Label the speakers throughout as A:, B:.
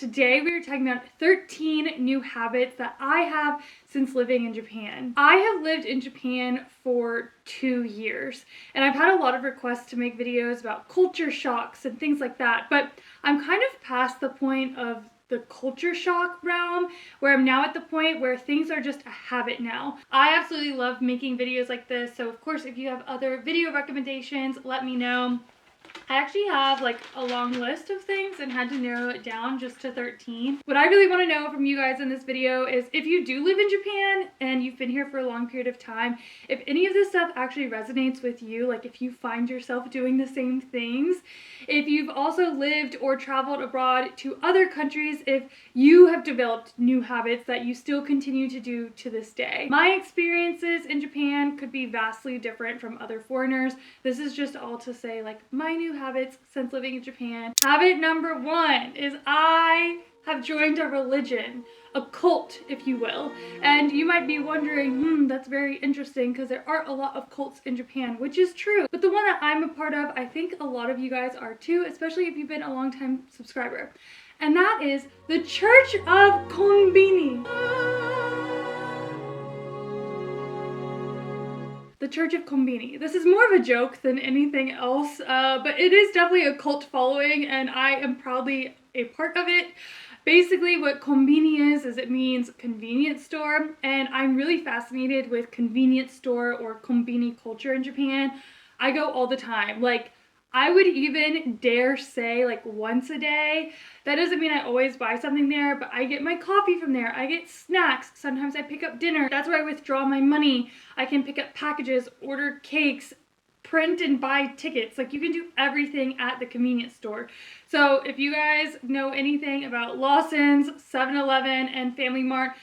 A: Today we are talking about 13 new habits that I have since living in Japan. I have lived in Japan for 2 years and I've had a lot of requests to make videos about culture shocks and things like that, but I'm kind of past the point of the culture shock realm where I'm now at the point where things are just a habit now. I absolutely love making videos like this, so of course if you have other video recommendations, let me know. I actually have like a long list of things and had to narrow it down just to 13. What I really want to know from you guys in this video is if you do live in Japan and you've been here for a long period of time, if any of this stuff actually resonates with you, like if you find yourself doing the same things, if you've also lived or traveled abroad to other countries, if you have developed new habits that you still continue to do to this day. My experiences in Japan could be vastly different from other foreigners. This is just all to say like my new habits since living in Japan. Habit number 1 is I have joined a religion, a cult, if you will. And you might be wondering, that's very interesting because there are a lot of cults in Japan, which is true. But the one that I'm a part of, I think a lot of you guys are too, especially if you've been a long time subscriber. And that is the Church of Konbini. The Church of Konbini. This is more of a joke than anything else, but it is definitely a cult following and I am proudly a part of it. Basically what konbini is it means convenience store, and I'm really fascinated with convenience store or konbini culture in Japan. I go all the time. Like, I would even dare say like once a day. That doesn't mean I always buy something there, but I get my coffee from there. I get snacks. Sometimes I pick up dinner. That's where I withdraw my money. I can pick up packages, order cakes, print and buy tickets. Like, you can do everything at the convenience store. So if you guys know anything about Lawson's, 7-Eleven, and Family Mart,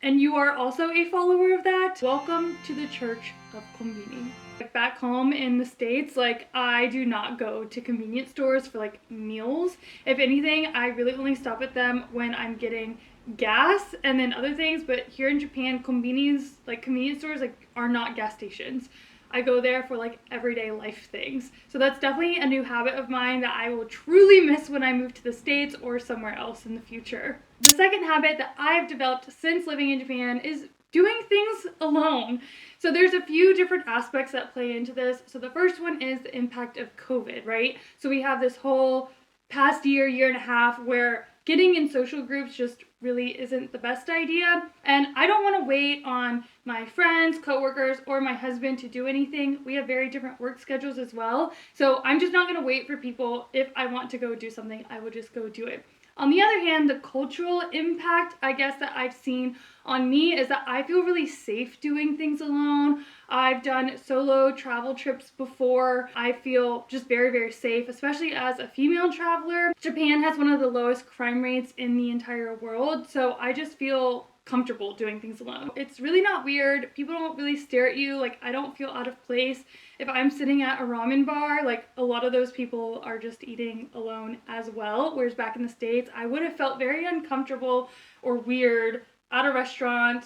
A: and you are also a follower of that, welcome to the Church of Konbini. Like back home in the States, like I do not go to convenience stores for like meals. If anything, I really only stop at them when I'm getting gas and then other things. But here in Japan, konbinis, like convenience stores, like are not gas stations. I go there for like everyday life things. So that's definitely a new habit of mine that I will truly miss when I move to the States or somewhere else in the future. The second habit that I've developed since living in Japan is doing things alone. So there's a few different aspects that play into this. So the first one is the impact of COVID, right? So we have this whole past year and a half where getting in social groups just really isn't the best idea. And I don't want to wait on my friends, coworkers, or my husband to do anything. We have very different work schedules as well. So I'm just not going to wait for people. If I want to go do something, I will just go do it. On the other hand, the cultural impact, I guess, that I've seen on me is that I feel really safe doing things alone. I've done solo travel trips before. I feel just very, very safe, especially as a female traveler. Japan has one of the lowest crime rates in the entire world, so I just feel comfortable doing things alone. It's really not weird. People don't really stare at you. Like, I don't feel out of place. If I'm sitting at a ramen bar, like a lot of those people are just eating alone as well. Whereas back in the States, I would have felt very uncomfortable or weird at a restaurant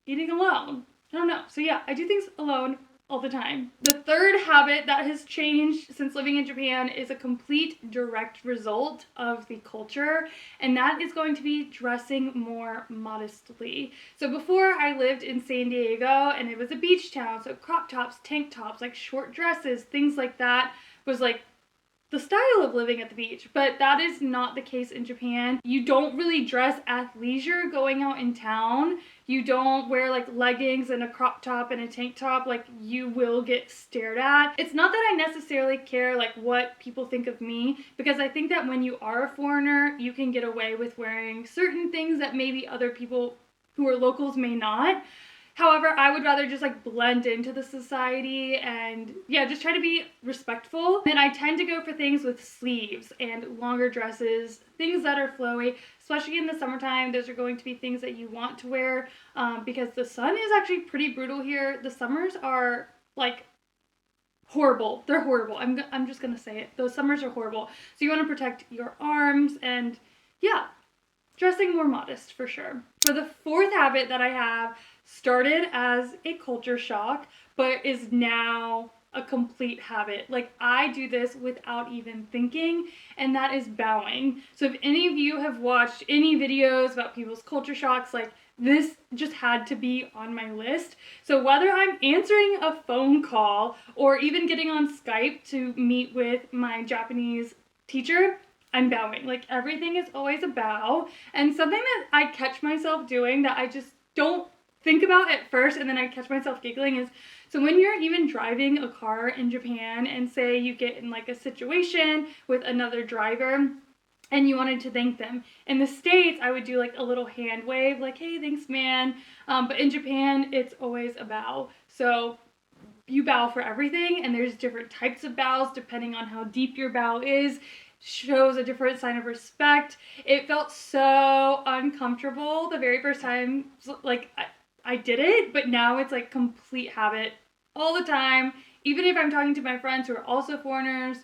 A: eating alone. I don't know. So yeah, I do things alone all the time. The third habit that has changed since living in Japan is a complete direct result of the culture, and that is going to be dressing more modestly. So before, I lived in San Diego and it was a beach town, so crop tops, tank tops, like short dresses, things like that was like the style of living at the beach, but that is not the case in Japan. You don't really dress athleisure going out in town. You don't wear like leggings and a crop top and a tank top. Like, you will get stared at. It's not that I necessarily care like what people think of me, because I think that when you are a foreigner, you can get away with wearing certain things that maybe other people who are locals may not. However, I would rather just like blend into the society and yeah, just try to be respectful. And I tend to go for things with sleeves and longer dresses, things that are flowy, especially in the summertime. Those are going to be things that you want to wear because the sun is actually pretty brutal here. The summers are like horrible. They're horrible. I'm just gonna say it. Those summers are horrible. So you want to protect your arms and yeah, dressing more modest for sure. For the fourth habit that I have, started as a culture shock, but is now a complete habit. Like, I do this without even thinking, and that is bowing. So if any of you have watched any videos about people's culture shocks, like, this just had to be on my list. So whether I'm answering a phone call or even getting on Skype to meet with my Japanese teacher, I'm bowing. Like, everything is always a bow. And something that I catch myself doing that I just don't think about at first and then I catch myself giggling is, so when you're even driving a car in Japan and say you get in like a situation with another driver and you wanted to thank them. In the States, I would do like a little hand wave, like, hey, thanks, man. But in Japan, it's always a bow. So you bow for everything, and there's different types of bows depending on how deep your bow is. Shows a different sign of respect. It felt so uncomfortable the very first time, like, I did it, but now it's like complete habit all the time. Even if I'm talking to my friends who are also foreigners,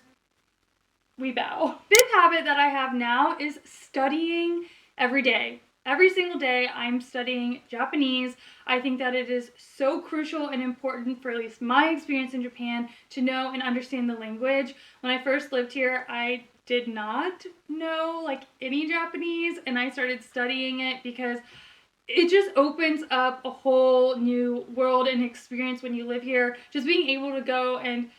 A: we bow. Fifth habit that I have now is studying every day. Every single day I'm studying Japanese. I think that it is so crucial and important for at least my experience in Japan to know and understand the language. When I first lived here, I did not know like any Japanese, and I started studying it because it just opens up a whole new world and experience when you live here. Just being able to go and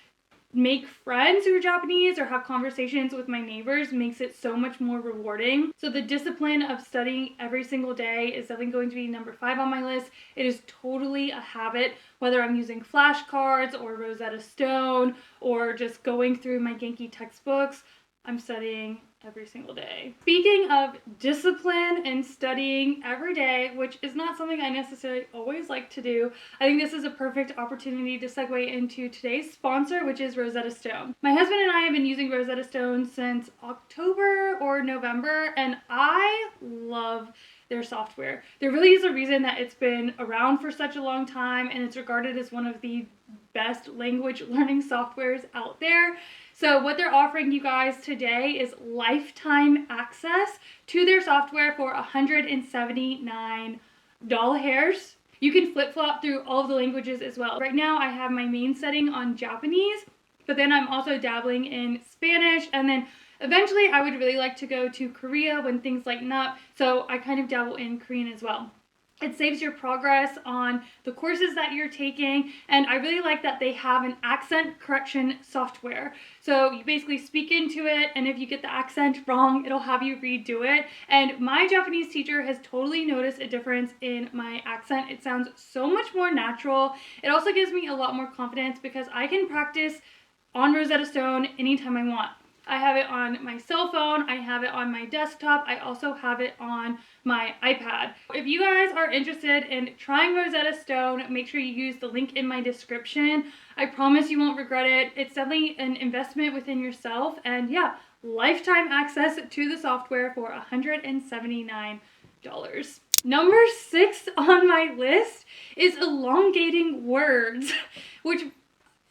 A: make friends who are Japanese or have conversations with my neighbors makes it so much more rewarding. So the discipline of studying every single day is definitely going to be number 5 on my list. It is totally a habit, whether I'm using flashcards or Rosetta Stone or just going through my Genki textbooks. I'm studying every single day. Speaking of discipline and studying every day, which is not something I necessarily always like to do, I think this is a perfect opportunity to segue into today's sponsor, which is Rosetta Stone. My husband and I have been using Rosetta Stone since October or November, and I love their software. There really is a reason that it's been around for such a long time, and it's regarded as one of the best language learning softwares out there. So what they're offering you guys today is lifetime access to their software for $179. You can flip-flop through all of the languages as well. Right now I have my main setting on Japanese, but then I'm also dabbling in Spanish, and then eventually I would really like to go to Korea when things lighten up, so I kind of dabble in Korean as well. It saves your progress on the courses that you're taking, and I really like that they have an accent correction software. So you basically speak into it, and if you get the accent wrong, it'll have you redo it. And my Japanese teacher has totally noticed a difference in my accent. It sounds so much more natural. It also gives me a lot more confidence because I can practice on Rosetta Stone anytime I want. I have it on my cell phone, I have it on my desktop, I also have it on my iPad. If you guys are interested in trying Rosetta Stone, make sure you use the link in my description. I promise you won't regret it. It's definitely an investment within yourself, and yeah, lifetime access to the software for $179. Number 6 on my list is elongating words, which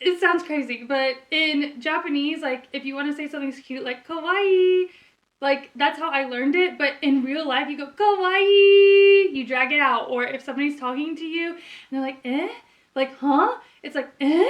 A: it sounds crazy, but in Japanese, like, if you want to say something's cute, like, kawaii, like, that's how I learned it, but in real life, you go, kawaii, you drag it out, or if somebody's talking to you, and they're like, eh, like, huh, it's like, eh,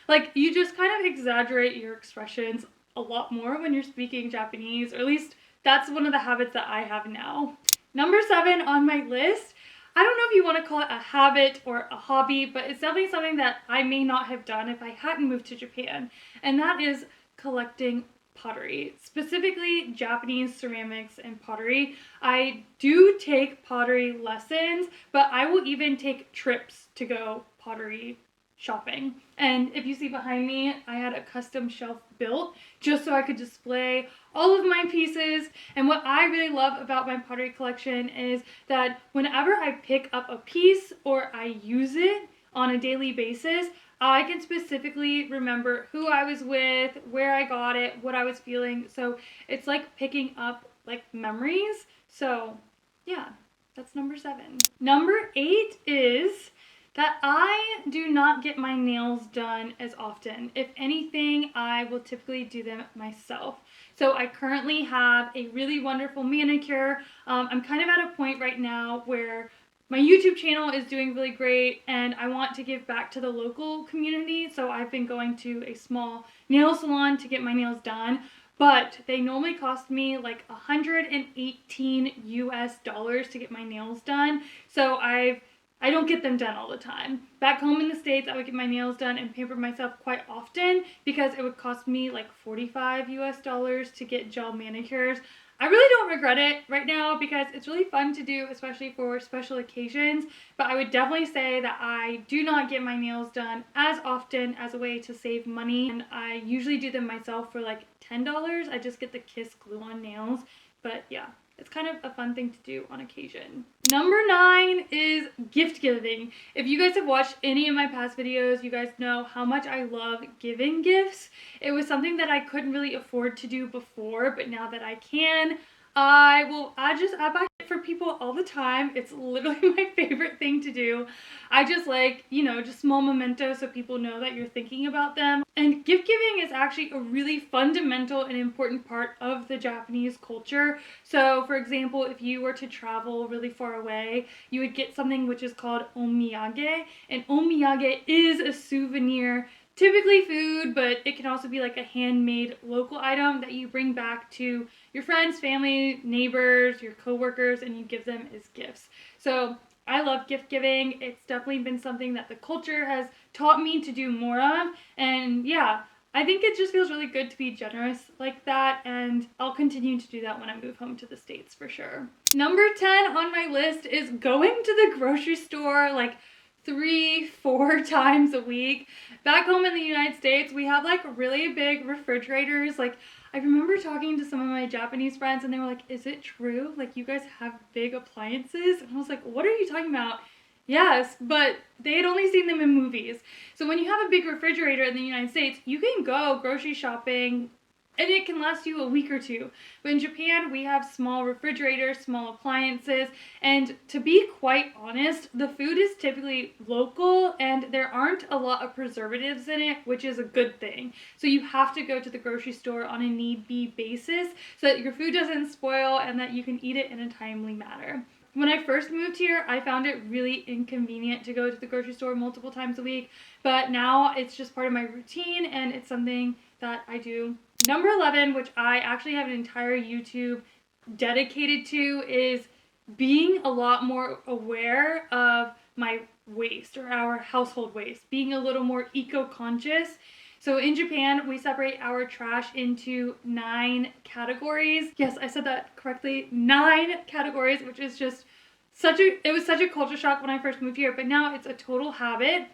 A: like, you just kind of exaggerate your expressions a lot more when you're speaking Japanese, or at least that's one of the habits that I have now. Number 7 on my list, I don't know if you want to call it a habit or a hobby, but it's definitely something that I may not have done if I hadn't moved to Japan, and that is collecting pottery, specifically Japanese ceramics and pottery. I do take pottery lessons, but I will even take trips to go pottery shopping. And if you see behind me, I had a custom shelf built just so I could display all of my pieces. And what I really love about my pottery collection is that whenever I pick up a piece or I use it on a daily basis, I can specifically remember who I was with, where I got it, what I was feeling. So it's like picking up like memories. So yeah, that's number 7. Number 8 is that I do not get my nails done as often. If anything, I will typically do them myself. So I currently have a really wonderful manicure. I'm kind of at a point right now where My YouTube channel is doing really great, and I want to give back to the local community, so I've been going to a small nail salon to get my nails done, but they normally cost me like $118 US to get my nails done, so I don't get them done all the time. Back home in the States, I would get my nails done and pamper myself quite often because it would cost me like $45 US to get gel manicures. I really don't regret it right now because it's really fun to do, especially for special occasions, but I would definitely say that I do not get my nails done as often as a way to save money, and I usually do them myself for like $10. I just get the Kiss glue-on nails, but yeah. It's kind of a fun thing to do on occasion. Number 9 is gift giving. If you guys have watched any of my past videos, you guys know how much I love giving gifts. It was something that I couldn't really afford to do before, but now that I can, I buy it for people all the time. It's literally my favorite thing to do. I just like, just small mementos so people know that you're thinking about them. And gift giving is actually a really fundamental and important part of the Japanese culture. So, for example, if you were to travel really far away, you would get something which is called omiyage. And omiyage is a souvenir, typically food, but it can also be like a handmade local item that you bring back to your friends, family, neighbors, your coworkers, and you give them as gifts. So I love gift giving. It's definitely been something that the culture has taught me to do more of. And yeah, I think it just feels really good to be generous like that, and I'll continue to do that when I move home to the States for sure. Number 10 on my list is going to the grocery store like 3-4 times a week. Back home in the United States, we have like really big refrigerators. Like, I remember talking to some of my Japanese friends and they were like, is it true? Like, you guys have big appliances? And I was like, what are you talking about? Yes, but they had only seen them in movies. So when you have a big refrigerator in the United States, you can go grocery shopping and it can last you a week or two. But in Japan, we have small refrigerators, small appliances, and to be quite honest, the food is typically local and there aren't a lot of preservatives in it, which is a good thing. So you have to go to the grocery store on a need-be basis so that your food doesn't spoil and that you can eat it in a timely manner. When I first moved here, I found it really inconvenient to go to the grocery store multiple times a week, but now it's just part of my routine and it's something that I do. Number 11, which I actually have an entire YouTube dedicated to, is being a lot more aware of my waste or our household waste, being a little more eco-conscious. So in Japan, we separate our trash into 9 categories. Yes, I said that correctly. 9 categories, which is just it was such a culture shock when I first moved here, but now it's a total habit.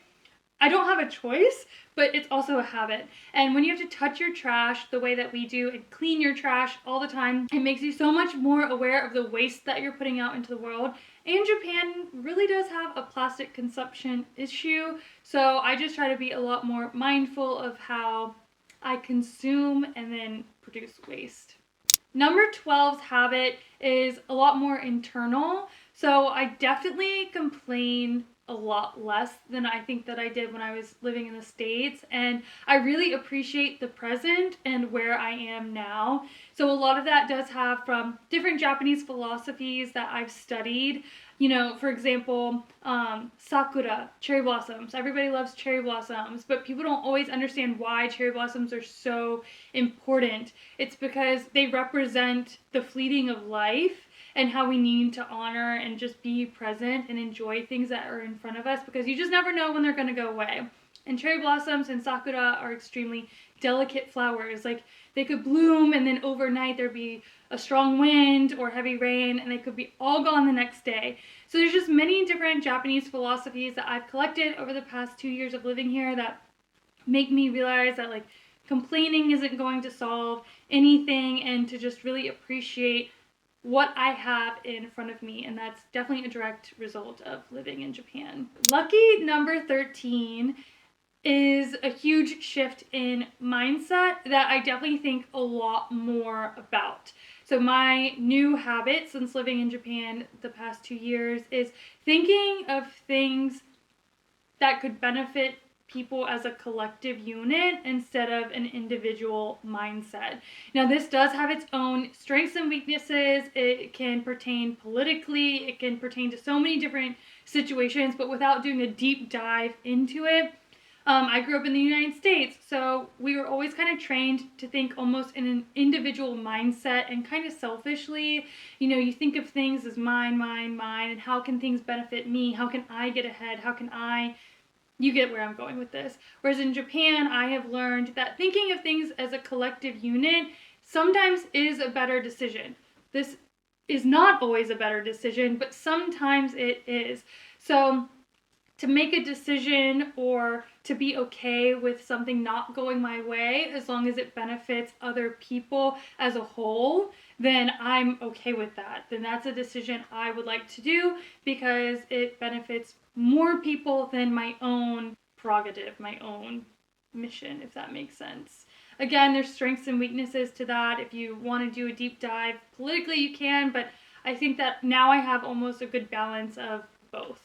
A: I don't have a choice, but it's also a habit. And when you have to touch your trash the way that we do and clean your trash all the time, it makes you so much more aware of the waste that you're putting out into the world. And Japan really does have a plastic consumption issue, so I just try to be a lot more mindful of how I consume and then produce waste. Number 12's habit is a lot more internal, so I definitely complain a lot less than I think that I did when I was living in the States, and I really appreciate the present and where I am now. So a lot of that does have from different Japanese philosophies that I've studied. For example, sakura, cherry blossoms. Everybody loves cherry blossoms, but people don't always understand why cherry blossoms are so important. It's because they represent the fleeting of life and how we need to honor and just be present and enjoy things that are in front of us, because you just never know when they're going to go away. And cherry blossoms and sakura are extremely delicate flowers. Like, they could bloom and then overnight there'd be a strong wind or heavy rain and they could be all gone the next day. So there's just many different Japanese philosophies that I've collected over the past 2 years of living here that make me realize that like complaining isn't going to solve anything, and to just really appreciate what I have in front of me, and that's definitely a direct result of living in Japan. Lucky number 13 is a huge shift in mindset that I definitely think a lot more about. So my new habit since living in Japan the past 2 years is thinking of things that could benefit people as a collective unit instead of an individual mindset. Now, this does have its own strengths and weaknesses. It can pertain politically, it can pertain to so many different situations, but without doing a deep dive into it, I grew up in the United States, so we were always kind of trained to think almost in an individual mindset and kind of selfishly. You know, you think of things as mine, mine, mine, and how can things benefit me? How can I get ahead? How can you get where I'm going with this. Whereas in Japan, I have learned that thinking of things as a collective unit sometimes is a better decision. This is not always a better decision, but sometimes it is. So to make a decision or to be okay with something not going my way, as long as it benefits other people as a whole, then I'm okay with that. Then that's a decision I would like to do because it benefits more people than my own prerogative, my own mission, if that makes sense. Again, there's strengths and weaknesses to that. If you want to do a deep dive politically, you can, but I think that now I have almost a good balance of both.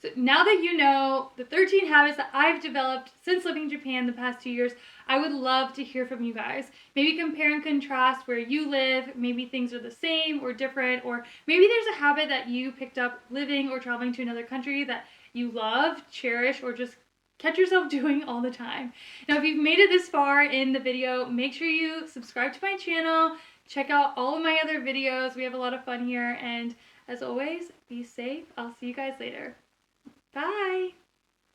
A: So now that you know the 13 habits that I've developed since living in Japan the past 2 years, I would love to hear from you guys. Maybe compare and contrast where you live. Maybe things are the same or different, or maybe there's a habit that you picked up living or traveling to another country that you love, cherish, or just catch yourself doing all the time. Now, if you've made it this far in the video, make sure you subscribe to my channel, check out all of my other videos. We have a lot of fun here, and as always, be safe. I'll see you guys later. Bye!